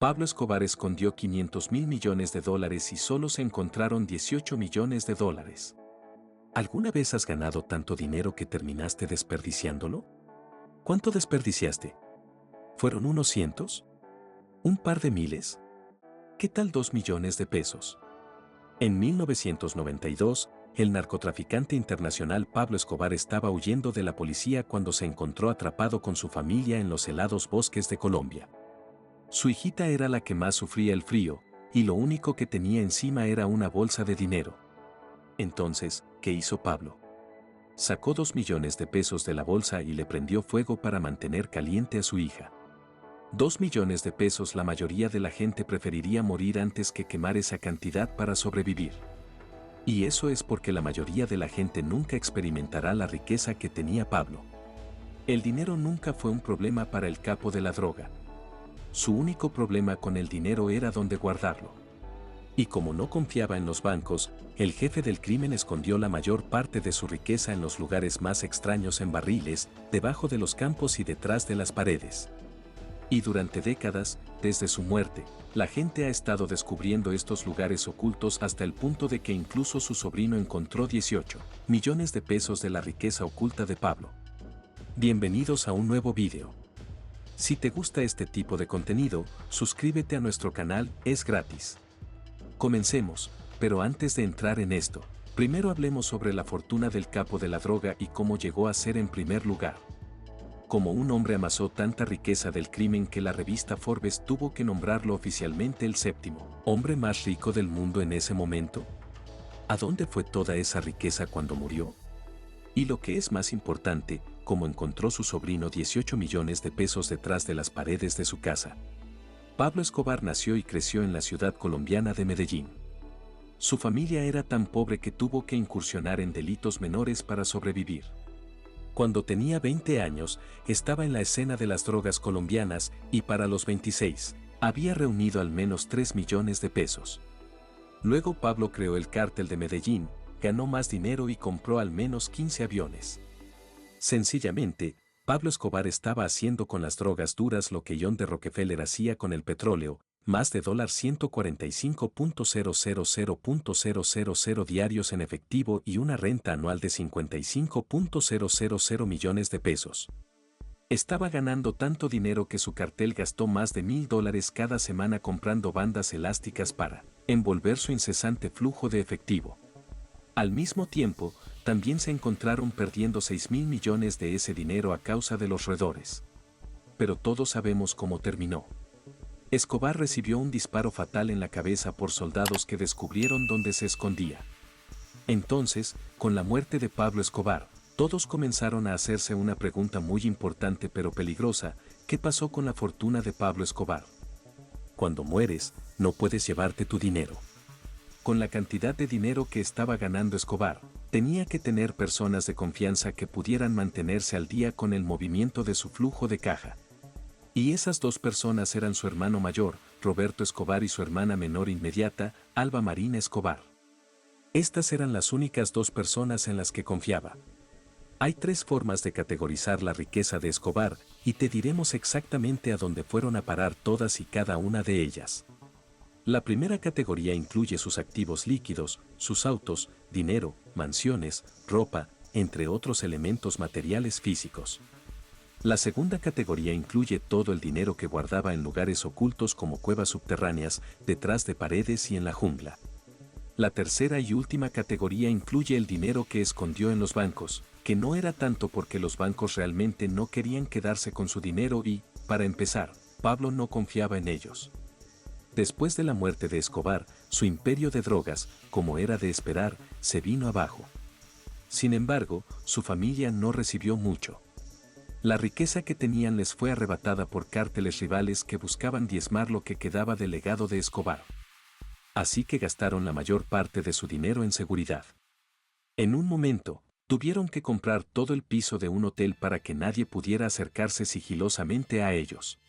Pablo Escobar escondió 500.000 millones de dólares y solo se encontraron 18 millones de dólares. ¿Alguna vez has ganado tanto dinero que terminaste desperdiciándolo? ¿Cuánto desperdiciaste? ¿Fueron unos cientos? ¿Un par de miles? ¿Qué tal 2 millones de pesos? En 1992, el narcotraficante internacional Pablo Escobar estaba huyendo de la policía cuando se encontró atrapado con su familia en los helados bosques de Colombia. Su hijita era la que más sufría el frío, y lo único que tenía encima era una bolsa de dinero. Entonces, ¿qué hizo Pablo? Sacó 2 millones de pesos de la bolsa y le prendió fuego para mantener caliente a su hija. 2 millones de pesos. La mayoría de la gente preferiría morir antes que quemar esa cantidad para sobrevivir. Y eso es porque la mayoría de la gente nunca experimentará la riqueza que tenía Pablo. El dinero nunca fue un problema para el capo de la droga. Su único problema con el dinero era dónde guardarlo. Y como no confiaba en los bancos, el jefe del crimen escondió la mayor parte de su riqueza en los lugares más extraños, en barriles, debajo de los campos y detrás de las paredes. Y durante décadas, desde su muerte, la gente ha estado descubriendo estos lugares ocultos hasta el punto de que incluso su sobrino encontró 18 millones de pesos de la riqueza oculta de Pablo. Bienvenidos a un nuevo video. Si te gusta este tipo de contenido, suscríbete a nuestro canal, es gratis. Comencemos, pero antes de entrar en esto, primero hablemos sobre la fortuna del capo de la droga y cómo llegó a ser en primer lugar. Como un hombre amasó tanta riqueza del crimen que la revista Forbes tuvo que nombrarlo oficialmente el séptimo hombre más rico del mundo en ese momento. ¿A dónde fue toda esa riqueza cuando murió? Y lo que es más importante, cómo encontró su sobrino 18 millones de pesos detrás de las paredes de su casa. Pablo Escobar nació y creció en la ciudad colombiana de Medellín. Su familia era tan pobre que tuvo que incursionar en delitos menores para sobrevivir. Cuando tenía 20 años, estaba en la escena de las drogas colombianas y para los 26, había reunido al menos 3 millones de pesos. Luego Pablo creó el cártel de Medellín, ganó más dinero y compró al menos 15 aviones. Sencillamente, Pablo Escobar estaba haciendo con las drogas duras lo que John D. Rockefeller hacía con el petróleo, más de $145.000.000 diarios en efectivo y una renta anual de 55.000 millones de pesos. Estaba ganando tanto dinero que su cartel gastó más de $1.000 cada semana comprando bandas elásticas para envolver su incesante flujo de efectivo. Al mismo tiempo, también se encontraron perdiendo 6.000 millones de ese dinero a causa de los roedores. Pero todos sabemos cómo terminó. Escobar recibió un disparo fatal en la cabeza por soldados que descubrieron dónde se escondía. Entonces, con la muerte de Pablo Escobar, todos comenzaron a hacerse una pregunta muy importante pero peligrosa: ¿qué pasó con la fortuna de Pablo Escobar? Cuando mueres, no puedes llevarte tu dinero. Con la cantidad de dinero que estaba ganando Escobar, tenía que tener personas de confianza que pudieran mantenerse al día con el movimiento de su flujo de caja. Y esas dos personas eran su hermano mayor, Roberto Escobar, y su hermana menor inmediata, Alba Marina Escobar. Estas eran las únicas dos personas en las que confiaba. Hay 3 formas de categorizar la riqueza de Escobar, y te diremos exactamente a dónde fueron a parar todas y cada una de ellas. La primera categoría incluye sus activos líquidos, sus autos, dinero, mansiones, ropa, entre otros elementos materiales físicos. La segunda categoría incluye todo el dinero que guardaba en lugares ocultos como cuevas subterráneas, detrás de paredes y en la jungla. La tercera y última categoría incluye el dinero que escondió en los bancos, que no era tanto porque los bancos realmente no querían quedarse con su dinero y, para empezar, Pablo no confiaba en ellos. Después de la muerte de Escobar, su imperio de drogas, como era de esperar, se vino abajo. Sin embargo, su familia no recibió mucho. La riqueza que tenían les fue arrebatada por cárteles rivales que buscaban diezmar lo que quedaba del legado de Escobar. Así que gastaron la mayor parte de su dinero en seguridad. En un momento, tuvieron que comprar todo el piso de un hotel para que nadie pudiera acercarse sigilosamente a ellos.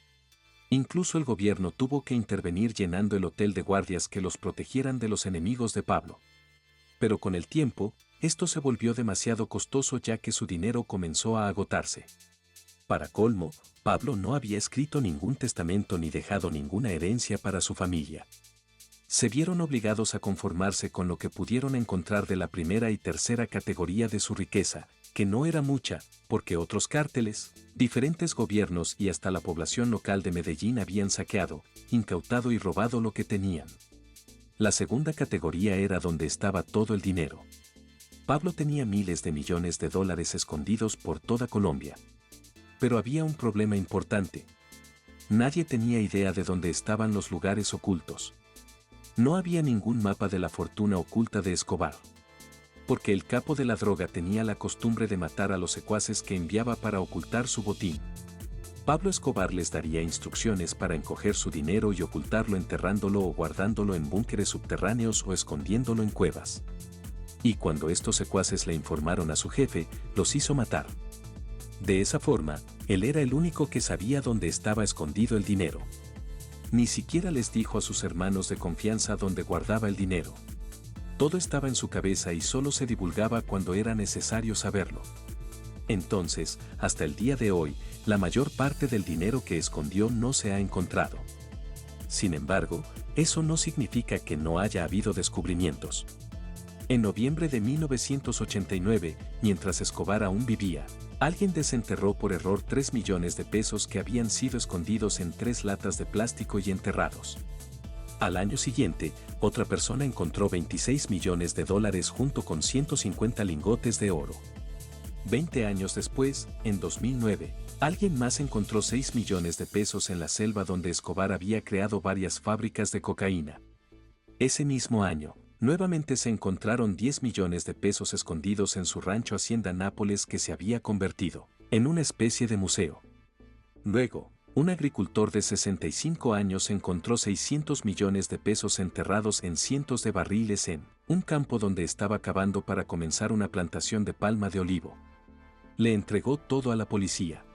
Incluso el gobierno tuvo que intervenir llenando el hotel de guardias que los protegieran de los enemigos de Pablo. Pero con el tiempo, esto se volvió demasiado costoso ya que su dinero comenzó a agotarse. Para colmo, Pablo no había escrito ningún testamento ni dejado ninguna herencia para su familia. Se vieron obligados a conformarse con lo que pudieron encontrar de la primera y tercera categoría de su riqueza, que no era mucha, porque otros cárteles, diferentes gobiernos y hasta la población local de Medellín habían saqueado, incautado y robado lo que tenían. La segunda categoría era donde estaba todo el dinero. Pablo tenía miles de millones de dólares escondidos por toda Colombia. Pero había un problema importante. Nadie tenía idea de dónde estaban los lugares ocultos. No había ningún mapa de la fortuna oculta de Escobar. Porque el capo de la droga tenía la costumbre de matar a los secuaces que enviaba para ocultar su botín. Pablo Escobar les daría instrucciones para encoger su dinero y ocultarlo enterrándolo o guardándolo en búnkeres subterráneos o escondiéndolo en cuevas. Y cuando estos secuaces le informaron a su jefe, los hizo matar. De esa forma, él era el único que sabía dónde estaba escondido el dinero. Ni siquiera les dijo a sus hermanos de confianza dónde guardaba el dinero. Todo estaba en su cabeza y solo se divulgaba cuando era necesario saberlo. Entonces, hasta el día de hoy, la mayor parte del dinero que escondió no se ha encontrado. Sin embargo, eso no significa que no haya habido descubrimientos. En noviembre de 1989, mientras Escobar aún vivía, alguien desenterró por error 3 millones de pesos que habían sido escondidos en 3 latas de plástico y enterrados. Al año siguiente, otra persona encontró 26 millones de dólares junto con 150 lingotes de oro. 20 años después, en 2009, alguien más encontró 6 millones de pesos en la selva donde Escobar había creado varias fábricas de cocaína. Ese mismo año, nuevamente se encontraron 10 millones de pesos escondidos en su rancho Hacienda Nápoles que se había convertido en una especie de museo. Luego, un agricultor de 65 años encontró 600 millones de pesos enterrados en cientos de barriles en un campo donde estaba cavando para comenzar una plantación de palma de olivo. Le entregó todo a la policía.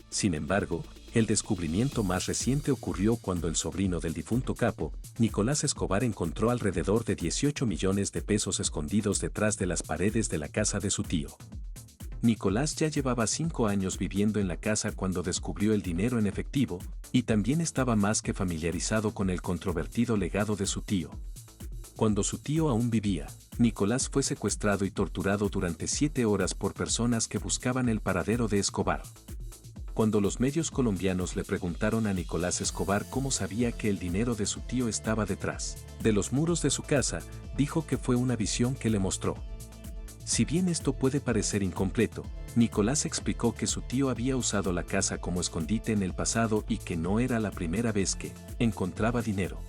Sin embargo, el descubrimiento más reciente ocurrió cuando el sobrino del difunto capo, Nicolás Escobar, encontró alrededor de 18 millones de pesos escondidos detrás de las paredes de la casa de su tío. Nicolás ya llevaba 5 años viviendo en la casa cuando descubrió el dinero en efectivo, y también estaba más que familiarizado con el controvertido legado de su tío. Cuando su tío aún vivía, Nicolás fue secuestrado y torturado durante 7 horas por personas que buscaban el paradero de Escobar. Cuando los medios colombianos le preguntaron a Nicolás Escobar cómo sabía que el dinero de su tío estaba detrás de los muros de su casa, dijo que fue una visión que le mostró. Si bien esto puede parecer incompleto, Nicolás explicó que su tío había usado la casa como escondite en el pasado y que no era la primera vez que encontraba dinero.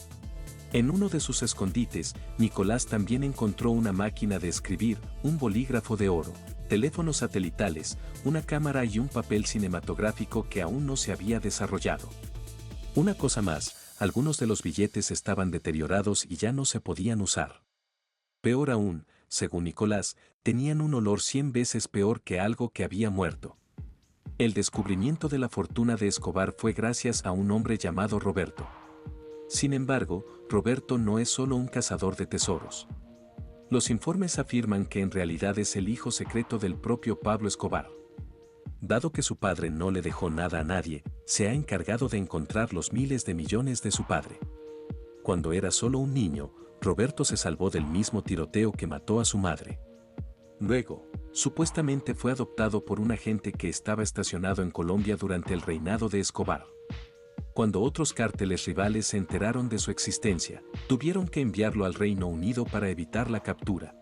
En uno de sus escondites, Nicolás también encontró una máquina de escribir, un bolígrafo de oro, teléfonos satelitales, una cámara y un papel cinematográfico que aún no se había desarrollado. Una cosa más, algunos de los billetes estaban deteriorados y ya no se podían usar. Peor aún, según Nicolás, tenían un olor 100 veces peor que algo que había muerto. El descubrimiento de la fortuna de Escobar fue gracias a un hombre llamado Roberto. Sin embargo, Roberto no es solo un cazador de tesoros. Los informes afirman que en realidad es el hijo secreto del propio Pablo Escobar. Dado que su padre no le dejó nada a nadie, se ha encargado de encontrar los miles de millones de su padre. Cuando era solo un niño, Roberto se salvó del mismo tiroteo que mató a su madre. Luego, supuestamente fue adoptado por un agente que estaba estacionado en Colombia durante el reinado de Escobar. Cuando otros cárteles rivales se enteraron de su existencia, tuvieron que enviarlo al Reino Unido para evitar la captura.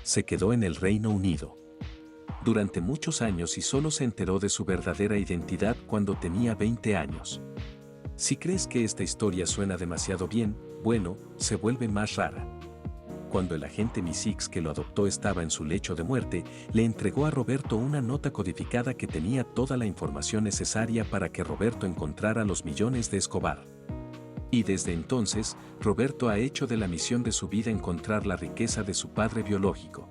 Se quedó en el Reino Unido durante muchos años y solo se enteró de su verdadera identidad cuando tenía 20 años. Si crees que esta historia suena demasiado bien, bueno, se vuelve más rara. Cuando el agente MI6 que lo adoptó estaba en su lecho de muerte, le entregó a Roberto una nota codificada que tenía toda la información necesaria para que Roberto encontrara los millones de Escobar. Y desde entonces, Roberto ha hecho de la misión de su vida encontrar la riqueza de su padre biológico.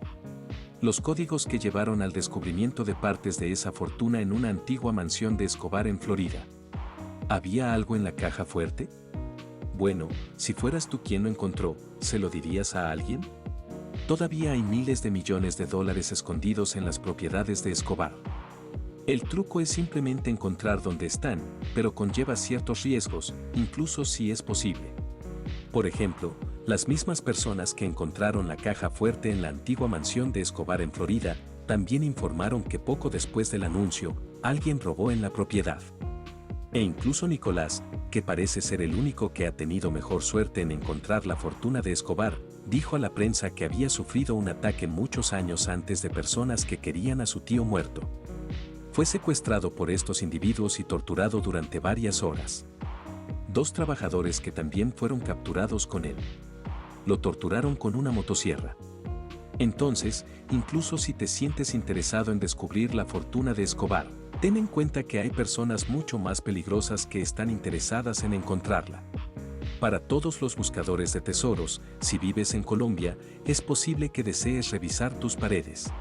Los códigos que llevaron al descubrimiento de partes de esa fortuna en una antigua mansión de Escobar en Florida. ¿Había algo en la caja fuerte? Bueno, si fueras tú quien lo encontró, ¿se lo dirías a alguien? Todavía hay miles de millones de dólares escondidos en las propiedades de Escobar. El truco es simplemente encontrar dónde están, pero conlleva ciertos riesgos, incluso si es posible. Por ejemplo, las mismas personas que encontraron la caja fuerte en la antigua mansión de Escobar en Florida, también informaron que poco después del anuncio, alguien robó en la propiedad. E incluso Nicolás, que parece ser el único que ha tenido mejor suerte en encontrar la fortuna de Escobar, dijo a la prensa que había sufrido un ataque muchos años antes de personas que querían a su tío muerto. Fue secuestrado por estos individuos y torturado durante varias horas. 2 trabajadores que también fueron capturados con él. Lo torturaron con una motosierra. Entonces, incluso si te sientes interesado en descubrir la fortuna de Escobar, ten en cuenta que hay personas mucho más peligrosas que están interesadas en encontrarla. Para todos los buscadores de tesoros, si vives en Colombia, es posible que desees revisar tus paredes.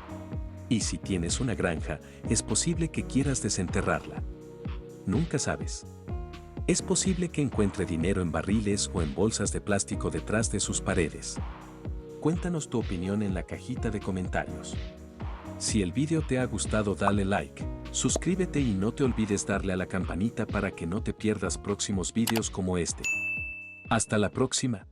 Y si tienes una granja, es posible que quieras desenterrarla. Nunca sabes. Es posible que encuentre dinero en barriles o en bolsas de plástico detrás de sus paredes. Cuéntanos tu opinión en la cajita de comentarios. Si el video te ha gustado, dale like, suscríbete y no te olvides darle a la campanita para que no te pierdas próximos videos como este. Hasta la próxima.